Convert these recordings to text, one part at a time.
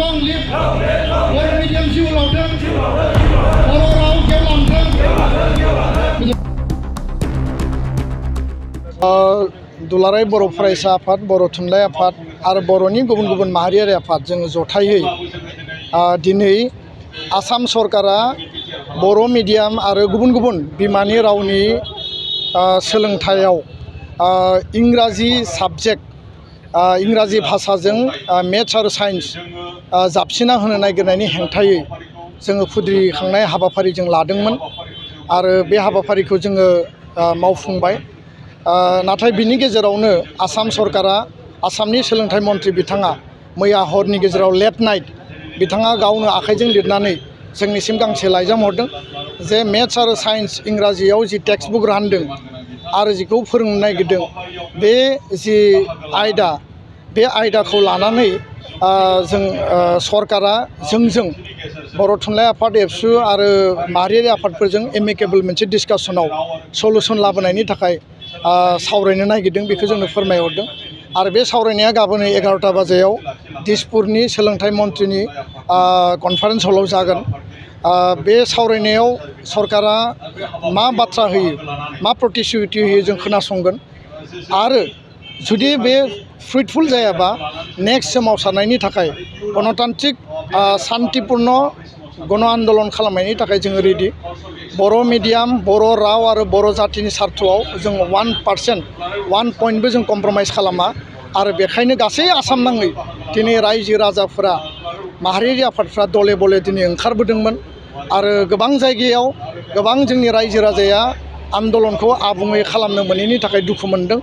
long live बर' medium जिउ लावथों बर' राव गेवलांथों दुलाराय बर' फरायसा आफाद बर' थुनलाइ आफाद आरो बर'नि गुबुन गुबुन माहारियारि आफाद जोङो जथायै दिनै आसाम सरकारा बर' मिडियाम आरो गुबुन गुबुन बिमानि रावनि सोलोंथायाव इंराजि साबजेक्ट इंराजि भाषाजों मेथ्स आरो साइन्स जाबसिना होनो नागिरनायनि हेंथायै जोङो खुद्रिखांनाय हाबाफारि जों लादोंमोन आरो बे हाबाफारिखौ जोङो मावफुंबाय नाथाय बिनि गेजेरावनो आसाम सरकारा आसामनि सोलोंथाइ मन्थ्रि बिथाङा मैया हरनि गेजेराव लेट नाइट बिथाङा गावनो आखाइजों लिरनानै जोंनिसिम गांसे लाइजाम हरदों जे मेथ्स आरो साइन्स इंराजियाव जि टेक्स्ट बुक रानदों आरो जिखौ फोरोंनो नागिरदों बे जि आयदा बे आयदाखौ लानानै जों सरकारा जोंजों बर' थुनलाइ आफाद एबसु आरो माहारियारि आफादफोरजों एमिकेबल मोनसे डिसकासनाव सलुसन लाबोनायनि थाखाय सावरायनो नागिरदों बेखौ जोंनो फोरमायहरदों आरो बे सावरायनाया गाबोन 11टा बाजियाव दिसपुरनि सोलोंथाइ मन्थ्रिनि कनफारेन्स हलाव जागोन बे सावरायनायाव सरकारा मा बाथ्रा होयो मा प्रतिश्रुति होयो जों खोनासंगोन आरो जुदि बे फ्रुइटफुल जायाबा नेक्स्ट सोमावसारनायनि थाखाय गणतान्त्रिक शान्तिपूर्ण गण आन्दलन खालामनायनि थाखाय जोङो रेडि बर' मिडियाम बर' राव आरो बर' जातिनि सार्थआव जों 1% 1 पइन्टबो जों कमप्रमाइज खालामा आरो बेखायनो गासै आसाम नाङै दिनै रायजो राजाफोरा माहारियारि आफादफ्रा दले बले दिनै ओंखारबोदोंमोन आरो गोबां जायगायाव गोबां जोंनि रायजो राजाया आन्दलनखौ आबुङै खालामनो मोनैनि थाखाय दुखु मोनदों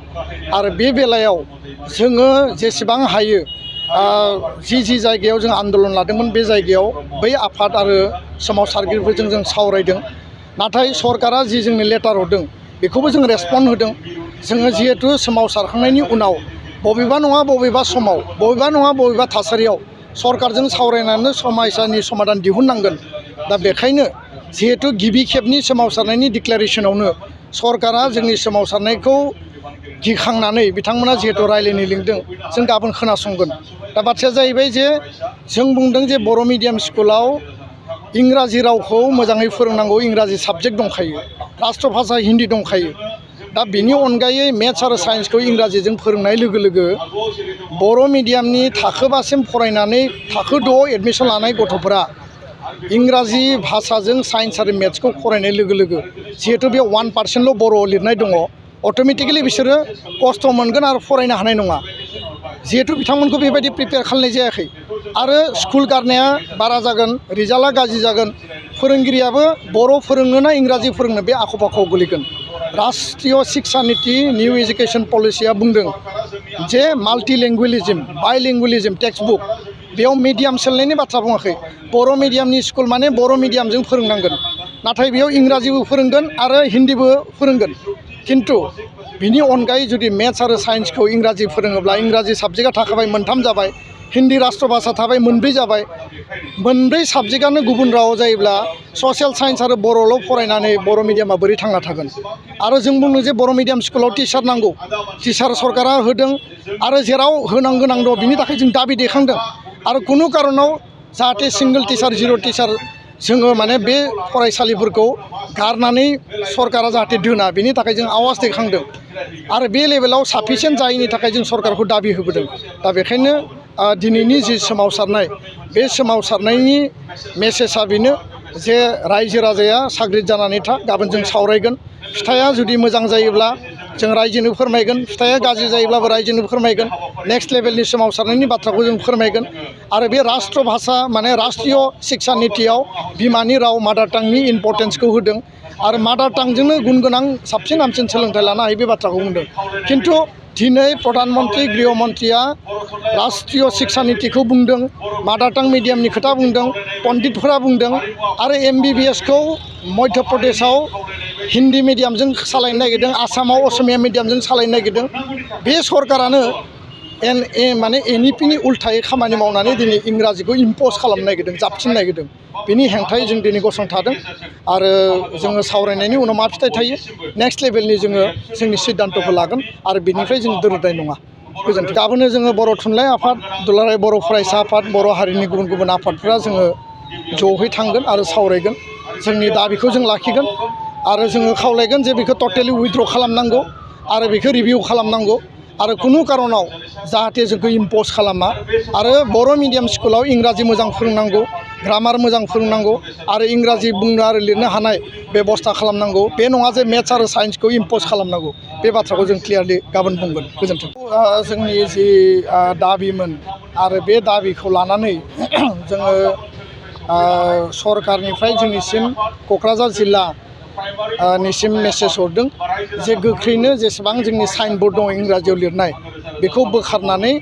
आरो बे बेलायाव जोङो जेसेबां हायो जि जायगायाव जों आन्दलन लादोंमोन बे जायगायाव बै आफाद आरो सोमावसारगिरिफोरजों जों सावरायदों नाथाय सरकारा जि जोंनो लेटार हरदों बेखौबो जों रेसपन्ड होदों जोङो जिहेतु सोमावसारखांनायनि उनाव बबेबा नङा बबेबा समाव बबेबा नङा बबेबा थासारियाव सरकारजों सावरायनानै समस्यानि समाधान दिहुननांगोन दा बेखायनो जिहेतु गिबि खेबनि सोमावसारनायनि डिक्लेरेसनावनो सरकारा जोंनि सोमावसारनायखौ गिखांनानै बिथांमोना जिहेतु रायलायनो लिंदों जों गाबोन खोनासंगोन दा बाथ्राया जाहैबाय जे जों बुंदों जे बर' मिडियाम स्कुलाव इंराजि रावखौ मोजाङै फोरोंनांगौ इंराजि साबजेक्ट दंखायो राष्ट्र भाषा हिन्दी दंखायो दा बेनि अनगायै मेथ्स आरो साइन्सखौ इंराजिजों फोरोंनाय लोगो लोगो बर' मिडियामनि थाखोबासिम फरायनानै थाखो 2 एडमिसन लानाय गथ'फोरा इंराजि भाषाजों साइन्स आरो मेथ्सखौ फरायनाय लोगो लोगो जिहेतु बे 1%ल' बर'आव लिरनाय दङ अट'मेटिकेलि बिसोरो खस्थ' मोनगोन आरो फरायनो हानाय नङा जिहेतु बिथांमोनखौ बेबायदि प्रिपेयार खालामनाय जायाखै आरो स्कुल गारनाया बारा जागोन रिजाल्टआ गाज्रि जागोन फोरोंगिरियाबो बर' फोरोंनो ना इंराजि फोरोंनो बे आख' फाख'आव गोलैगोन राष्ट्रीय शिक्षा नीति निउ एजुकेशन पलिसिया बुंदों जे माल्टिलेंगुवेलिज्म बाइलिंगुवेलिज्म टेक्स्ट बुक बेयाव मिडियाम सोलायनायनि बाथ्रा बुङाखै बर' मिडियामनि स्कुल माने बर' मिडियामजों फोरोंनांगोन नाथाय बेयाव इंराजिबो फोरोंगोन आरो हिन्दीबो फोरोंगोन किन्तु बिनि अनगायै जुदि मेथ्स आरो साइन्सखौ इंराजि फोरोङोब्ला इंराजि साबजेक्टआ थाखाबाय 3 जाबाय हिन्दी राष्ट्र भाषा थाबाय 4 जाबाय 4 साबजेक्टआनो गुबुन रावाव जायोब्ला ससियेल साइन्स आरो बर'ल' फरायनानै बर' मिडियामा बोरै थांना थागोन आरो जों बुंदों जे बर' मिडियाम स्कुलाव टिचार नांगौ टिचार सरकारा होदों आरो जेराव होनांगौ नांगौ बिनि थाखाय जों दाबि दैखांदों आरो कुनु कारनाव जाहाथे सिंगल टिचार जिर' टिचार जोङो माने बे फरायसालिफोरखौ गारनानै सरकारा जाहाथे दोना बेनि थाखाय जों आवाज दैखांदों आरो बे लेभेलाव साफिसियेन्ट जायैनि थाखाय जों सरकारखौ दाबि होबोदों दा बेखायनो दिनैनि जि सोमावसारनाय बे सोमावसारनायनि मेसेजआ बेनो जे रायजो राजाया साग्रिद जानानै था गाबोन जों सावरायगोन फिथाइया जुदि मोजां जायोब्ला जों रायजोनो फोरमायगोन फिथाइया गाज्रि जायोब्लाबो रायजोनो फोरमायगोन नेक्स्ट लेभेलनि सोमावसारनायनि बाथ्राखौ जों फोरमायगोन आरो बे राष्ट्र भाषा माने राष्ट्रीय शिक्षा नीतियाव बिमानि राव मादार टांनि इम्पर्टेन्सखौ होदों आरो मादार टांजोंनो गुन गोनां साबसिन हामसिन सोलोंथाइ लानो हायो बे बाथ्राखौ बुंदों किन्तु दिनै प्रधानमन्त्री गृहमन्त्रिया राष्ट्रीय शिक्षा नीतिखौ बुंदों मादार टां मिडियामनि खोथा बुंदों पण्डितफोरा बुंदों आरो MBBSखौ मध्य प्रदेशआव हिन्दी मिडियामजों सालायनो नागिरदों आसामाव असमिया मिडियामजों सालायनो नागिरदों बे सरकारानो माने NEPनि उल्थायै खामानि मावनानै दिनै इंराजिखौ इम्प'ज खालामनो नागिरदों जाबसिननो नागिरदों बेनि हेंथायै जों दिनै गसंथादों आरो जोङो सावरायनायनि उनाव मा फिथाइ थायो नेक्स्ट लेभेलनि जोङो जोंनि सिद्धान्त'खौ लागोन आरो बेनिफ्राय जों दोरनाय नङा गोजोन्थों। गाबोनो जोङो बर' थुनलाइ आफाद, दुलाराय बर' फरायसा आफाद, बर' हारिनि गुबुन गुबुन आफादफोरा जोङो जयै थांगोन आरो सावरायगोन। जोंनि दाबिखौ जों लाखिगोन आरो जोङो खावलायगोन जे बेखौ टटेलि उइथड्र खालामनांगौ आरो बेखौ रिभिउ खालामनांगौ आरो खुनु कारनाव जाहाथे जोंखौ इम्पज खालामा आरो बर' मिडियाम स्कुलाव इंराजि मोजां फोरोंनांगौ, ग्रामार मोजां फोरोंनांगौ आरो इंराजि बुंनो आरो लिरनो हानाय बेबस्था खालामनांगौ। बे नङा जे मेथ्स आरो साइन्सखौ इम्पज खालामनांगौ। बे बाथ्राखौ जों क्लियारलि गाबोन बुंगोन। गोजोन्थों। जोंनि जि दाबिमोन आरो बे दाबिखौ लानानै जोङो सरकारनिफ्राय जोंनिसिम क'क्राझार जिल्ला निसिम मेसेज हरदों जे गोख्रैनो जेसेबां जोंनि साइनबोर्ड दङ इंराजियाव लिरनाय बेखौ बोखारनानै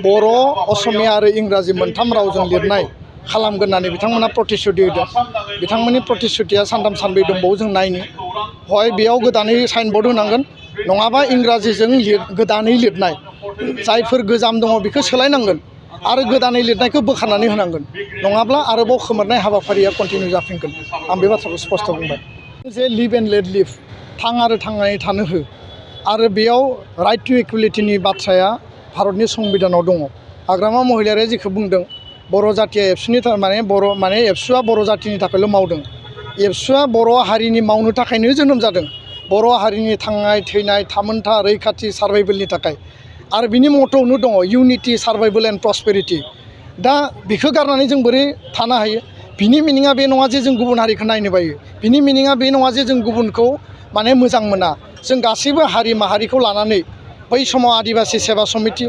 बर', असमिया आरो इंराजि मोनथाम रावजों लिरनाय खालामगोन होननानै बिथांमोना प्रतिश्रुति होदों। बिथांमोननि प्रतिश्रुतिया सानथाम सानब्रै दंबावो, जों नायनि हय बेयाव गोदानै साइनबोर्ड होनांगोन नङाबा इंराजिजों गोदानै लिरनाय जायफोर गोजाम दङ बेखौ सोलायनांगोन आरो गोदानै लिरनायखौ बोखारनानै होनांगोन, नङाब्ला आरोबाव खोमोरनाय हाबाफारिया कन्टिनिउ जाफिनगोन। आं बे बाथ्राखौ स्पष्ट बुंबाय जे लिभ एन्ड लेट लिभ, थां आरो थांनानै थानो हो आरो बेयाव राइट टु इकुवेलिटिनि बाथ्राया भारतनि संबिधानाव दङ। हाग्रामा महिलारिया जेखौ बुंदों बर' जाथिया एबसुनि माने एबसुआ बर' जाथिनि थाखायल' मावदों। एबसुआ बर' हारिनि मावनो थाखायनो जोनोम जादों, बर' हारिनि थांनाय थैनाय थामोनथा रैखाथि सार्भाइभेलनि थाखाय। आरो बिनि मट'आवनो दङ इउनिटि, सार्भाइभेल एन्ड प्रस्पेरिटि। दा बेखौ गारनानै जों बोरै थानो हायो? बिनि मिनिङा बे नङा जे जों गुबुन हारिखौ नायनो बायो, बिनि मिनिङा बे नङा जे जों गुबुनखौ माने मोजां मोना। जों गासैबो हारि माहारिखौ लानानै बै समाव आदिबासि सेबा समिति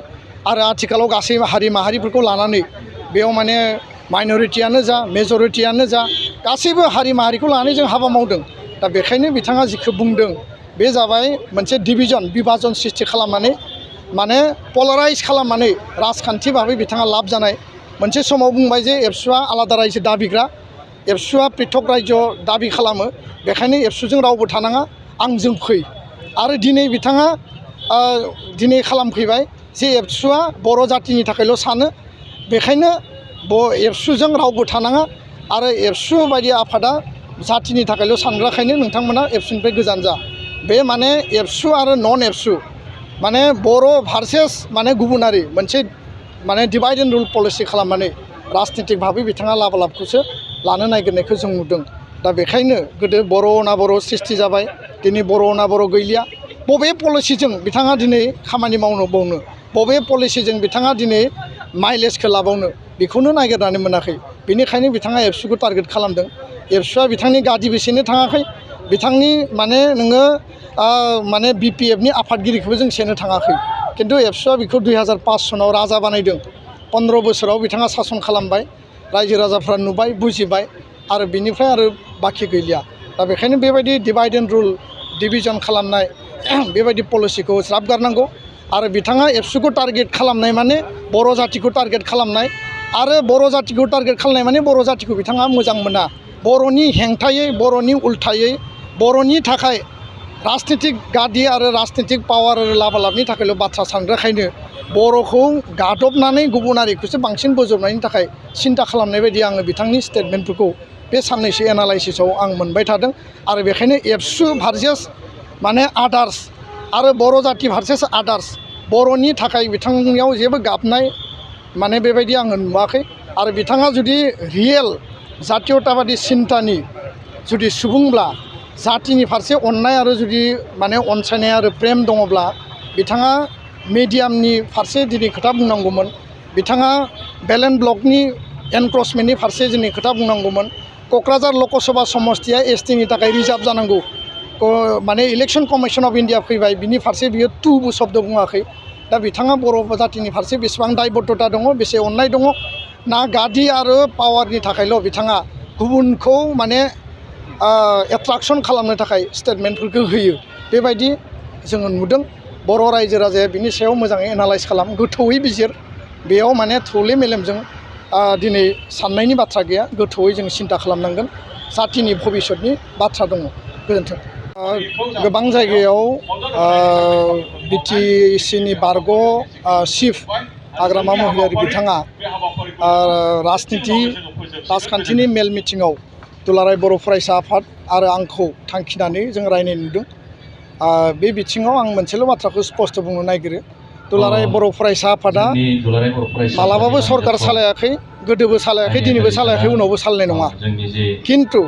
आरो आथिखालाव गासैबो हारि माहारिफोरखौ लानानै बेयाव माने माइन'रिटियानो जा मेज'रिटियानो जा गासैबो हारि माहारिखौ लानानै जों हाबा मावदों। दा बेखायनो बिथाङा जिखौ बुंदों बे जाबाय मोनसे बिभाजन सृष्टि खालामनानै माने पलाराइज खालामनानै राजखान्थि भाबै बिथाङा लाब जानाय। मोनसे समाव बुंबाय जे एबसुआ आलादा रायजो दाबिग्रा, एबसुआ पृथक रायजो दाबि खालामो, बेखायनो एबसुजों रावबो थानाङा, आंजों फै। आरो दिनै बिथाङा दिनै खालामफैबाय जे एबसुआ बर' जातिनि थाखायल' सानो, बेखायनो एबसुजों रावबो थानाङा आरो एबसु बायदि आफादा जातिनि थाखायल' सानग्राखायनो नोंथांमोना एबसुनिफ्राय गोजान जा। बे माने एबसु आरो नन एबसु माने बर' भार्सेस माने गुबुनारि मोनसे माने डिभाइड एन्ड रुल पलिसि खालामनानै राजनितिक भाबै बिथाङा लाबालाबखौसो लानो नागिरनायखौ जों नुदों। दा बेखायनो गोदो बर' ना बर' सृष्टि जाबाय, दिनै बर' ना बर' गैलिया। बबे पलिसिजों बिथाङा दिनै खामानि मावनो बावनो, बबे पलिसिजों बिथाङा दिनै माइलेजखौ लाबावनो, बेखौनो नागिरनानै मोनाखै। बेनिखायनो बिथाङा एबसुखौ टारगेट खालामदों। एबसुआ बिथांनि गादि बेसेनो थाङाखै, बिथांनि माने नोङो माने BPFनि आफादगिरिखौबो जों सेनो थाङाखै, खिन्थु एबसुआ बेखौ 2005 सनाव राजा बानायदों। 15 बोसोराव बिथाङा सासन खालामबाय, रायजो राजाफ्रा नुबाय बुजिबाय आरो बिनिफ्राय आरो बाखि गैलिया। दा बेखायनो बेबायदि डिभाइड एन्ड रुल डिभिजन खालामनाय बेबायदि पलिसिखौ ज्राब गारनांगौ। आरो बिथाङा एबसुखौ टारगेट खालामनाय माने बर' जातिखौ टारगेट खालामनाय आरो बर' जातिखौ टारगेट खालामनाय माने बर' जातिखौ बिथाङा मोजां मोना। बर'नि हेंथायै, बर'नि उल्थायै, बर'नि थाखाय राजनितिक गादि आरो राजनितिक पावार आरो लाबालाबनि थाखायल' बाथ्रा सानग्राखायनो बर'खौ गादबनानै गुबुनारिखौसो बांसिन बोजबनायनि थाखाय सिन्था खालामनाय बायदि आङो बिथांनि स्टेटमेन्टफोरखौ बे साननैसो एनालाइसिसाव आं मोनबाय थादों। आरो बेखायनो एबसु भार्सेस माने आदार्स आरो बर' जाति भार्सेस आदार्स, बर'नि थाखाय बिथांनियाव जेबो गाबनाय माने बेबायदि आङो नुवाखै। आरो बिथाङा जुदि रियेल जातीयताबादि सिन्तानि जुदि सुबुंब्ला, जातिनि फारसे अननाय आरो जुदि माने अनसायनाय आरो प्रेम दङब्ला बिथाङा मिडियामनि फारसे दिनै खोथा बुंनांगौमोन, बिथाङा बेलेन ब्लकनि एनक्रचमेन्टनि फारसे दिनै खोथा बुंनांगौमोन। क'क्राझार लकसभा समस्तिया एसटिनि थाखाय रिजार्भ जानांगौ, माने इलेक्सन कमिसन अफ इन्डिया फैबाय, बिनि फारसे बियो टुबो शब्द बुङाखै। दा बिथाङा बर' जातिनि फारसे बेसेबां दायबद्धता दङ, बेसे अननाय दङ ना गादि आरो पावारनि थाखायल' बिथाङा गुबुनखौ माने एट्राकसन खालामनो थाखाय स्टेटमेन्टफोरखौ होयो, बेबायदि जोङो नुदों। बर' रायजो राजाया बिनि सायाव मोजाङै एनालाइज खालाम, गोथौयै बिजिर। बेयाव माने थौले मेलेमजों दिनै साननायनि बाथ्रा गैया, गोथौयै जों सिन्था खालामनांगोन। जातिनि भबिसतनि बाथ्रा दङ। गोजोन्थों। गोबां जायगायाव BTCनि बारग' चिफ हाग्रामा महिलारि बिथाङा राजखान्थिनि मेल मिटिङाव दुलाराय बर' फरायसा आफाद आरो आंखौ थांखिनानै जों रायनाय नुदों। बे बिथिङाव आं मोनसेल' बाथ्राखौ स्पष्ट बुंनो नागिरो दुलाराय बर' फरायसा आफादा मालाबाबो सरकार सालायाखै गोदोबो सालायाखै दिनैबो सालायाखै उनावबो सालायनाय नङा खिन्थु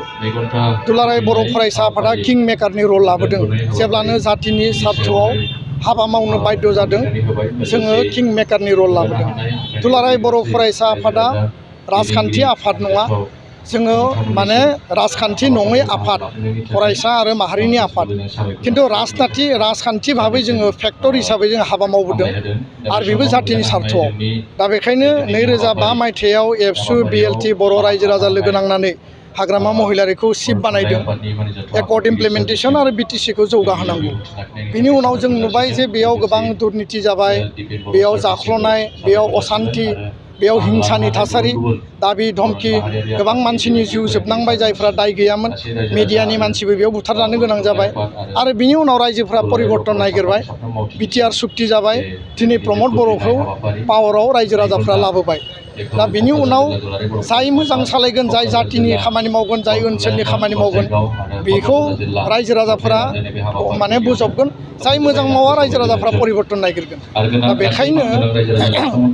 दुलाराय बर' फरायसा आफादा किं मेकारनि रल लाबोदों जेब्लानो जातिनि स्वार्थआव हाबा मावनो बाध्य जादों जोङो किं मेकारनि रल लाबोदों दुलाराय बर' फरायसा आफादा राजखान्थि आफाद नङा जोङो माने राजखान्थि नङै आफाद फरायसा आरो माहारिनि आफाद खिन्थु राजखान्थि भाबै जोङो फेक्टर हिसाबै जों हाबा मावबोदों आरो बेबो जातिनि स्वार्थआव दा बेखायनो 2005 मायथाइयाव एबसु बिएलटि बर' रायजो राजा लोगो नांनानै हाग्रामा महिलारिखौ सिफ बानायदों एकर्ड इमप्लिमेन्टेसन आरो बिटिसिखौ जौगाहोनांगौ बिनि उनाव जों नुबाय जे बेयाव गोबां दुर्नीति जाबाय बेयाव जाख्ल'नाय बेयाव असान्ति बेयाव हिंसानि थासारि दाबि धमकी गोबां मानसिनि जिउ जोबनांबाय जायफ्रा दाय गैयामोन मिडियानि मानसिबो बेयाव बुथारजानो गोनां जाबाय आरो बिनि उनाव रायजोफ्रा परिबर्तन नागिरबाय बिटिआर सुक्ति जाबाय दिनै प्रमद बर'खौ पावाराव रायजो राजाफ्रा लाबोबाय दा बिनि उनाव जाय मोजां सालायगोन जाय जातिनि खामानि मावगोन जाय ओनसोलनि खामानि मावगोन बेखौ रायजो राजाफ्रा माने बोजबगोन जाय मोजां मावा रायजो राजाफ्रा परिबर्तन नागिरगोन दा बेखायनो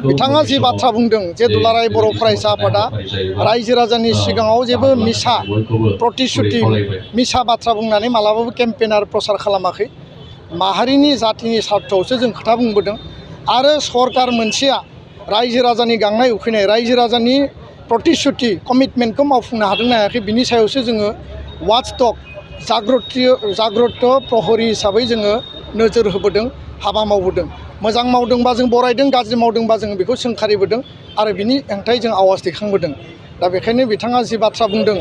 बिथाङा जि बाथ्रा बुंदों जे दुलाराय बर' फरायसा आफादा रायजो राजानि सिगाङाव जेबो मिसा प्रतिश्रुति मिसा बाथ्रा बुंनानै मालाबाबो केम्पेनार प्रसार खालामाखै माहारिनि जातिनि स्वार्थआवसो जों खोथा बुंबोदों आरो सरकार मोनसेया रायजो राजानि गांनाय उखैनाय रायजो राजानि प्रतिश्रुति कमिटमेन्टखौ मावफुंनो हादोंना हायाखै बिनि सायावसो जोङो वाचडग जाग्रत प्रहरी हिसाबै जोङो नोजोर होबोदों हाबा मावबोदों मोजां मावदोंबा जों बरायदों गाज्रि मावदोंबा जोङो बेखौ सोंखारिबोदों आरो बिनि हेंथायै जों आवाज दैखांबोदों दा बेखायनो बिथाङा जि बाथ्रा बुंदों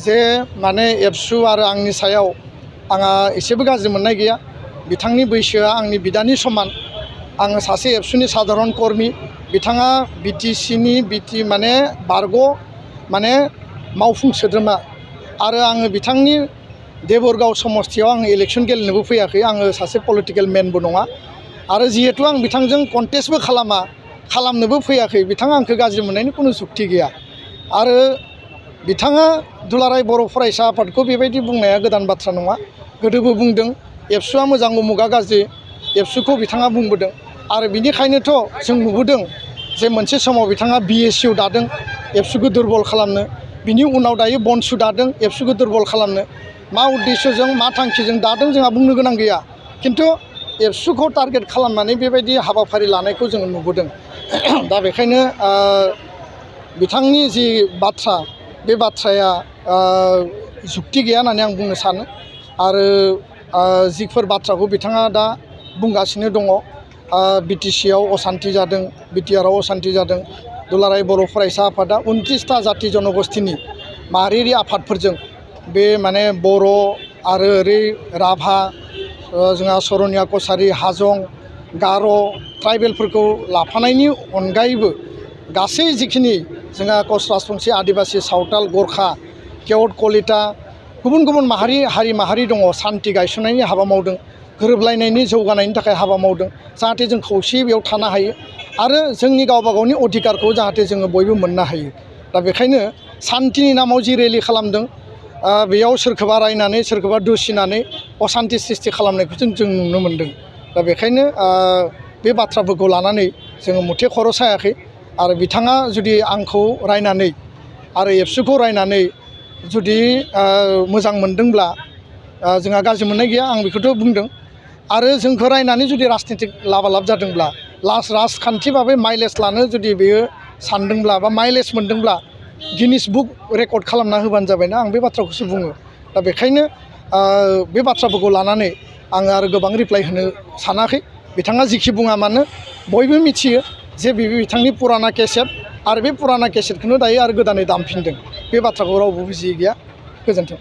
जे माने एबसु आरो आंनि सायाव आंहा एसेबो गाज्रि मोननाय गैया बिथांनि बैसोआ आंनि बिदानि समान आङो सासे एबसुनि साधारन कर्मी बिथाङा बिटिसिनि माने बारग' माने मावफुं सोद्रोमा आरो आङो बिथांनि देबरगाव समस्तियाव आङो इलेक्सन गेलेनोबो फैयाखै आङो सासे पलिटिकेल मेनबो नङा आरो जिहेतु आं बिथांजों कन्टेस्टबो खालामनोबो फैयाखै बिथाङा आंखौ गाज्रि मोननायनि खुनु जुक्ति गैया आरो बिथाङा दुलाराय बर' फरायसा आफादखौ बेबायदि बुंनाया गोदान बाथ्रा नङा गोदोबो बुंदों एबसुआ मोजां उमुगा गाज्रि एबसुखौ बिथाङा बुंबोदों आरो बिनिखायनोथ' जों नुबोदों जे मोनसे समाव बिथाङा बिएसइउ दादों एबसुखौ दुरबल खालामनो बिनि उनाव दायो बनसु दादों एबसुखौ दुरबल खालामनो मा उद्देश्यजों मा थांखिजों दादों जोंहा बुंनो गोनां गैया खिन्थु एबसुखौ टारगेट खालामनानै बेबायदि हाबाफारि लानायखौ जोङो नुबोदों दा बेखायनो बिथांनि जि बाथ्रा बे बाथ्राया जुक्ति गैया होननानै आं बुंनो सानो आरो जिफोर बाथ्राखौ बिथाङा दा बुंगासिनो दङ बिटिसिआव असान्ति जादों बिटिआरआव असान्ति जादों दुलाराय बर' फरायसा आफादा 29टा जाति जनगोष्ठीनि माहारियारि आफादफोरजों बे माने बर' आरो ओरै राभा जोंहा सरनिया कसारि हाजं गार' ट्राइबेलफोरखौ लाफानायनि अनगायैबो गासै जिखिनि जोंहा कच राजबंसि आदिबासि सावताल गरखा केवट कलिता गुबुन गुबुन हारि माहारि दङ सान्ति गायसननायनि हाबा मावदों गोरोबलायनायनि जौगानायनि थाखाय हाबा मावदों जाहाथे जों खौसेयै बेयाव थानो हायो आरो जोंनि गावबा गावनि अधिकारखौ जाहाथे जोङो बयबो मोननो हायो दा बेखायनो सान्तिनि नामाव जि रेलि खालामदों बेयाव सोरखौबा रायनानै सोरखौबा दुसिनानै असान्ति सृष्टि खालामनायखौ जों नुनो मोन्दों दा बेखायनो बे बाथ्राफोरखौ लानानै जोङो मुथे खर' सायाखै आरो बिथाङा जुदि आंखौ रायनानै आरो एबसुखौ रायनानै जुदि मोजां मोनदोंब्ला जोंहा गाज्रि मोननाय गैया आं बेखौथ' बुंदों आरो जोंखौ रायनानै जुदि राजनितिक लाबालाब जादोंब्ला राजखान्थि भाबै माइलेज लानो जुदि बेयो सानदोंब्ला बा माइलेज मोनदोंब्ला गिनिस बुक रेकर्ड खालामना होबानो जाबायना आं बे बाथ्राखौसो बुङो दा बेखायनो बे बाथ्राफोरखौ लानानै आङो आरो गोबां रिप्लाइ होनो सानाखै बिथाङा जिखि बुङा मानो बयबो मिथियो जे बेबो बिथांनि पुराना केसेट आरो बे पुराना केसेटखौनो दायो आरो गोदानै दामफिनदों बे बाथ्राखौ रावबो बुजियै गैया गोजोन्थों।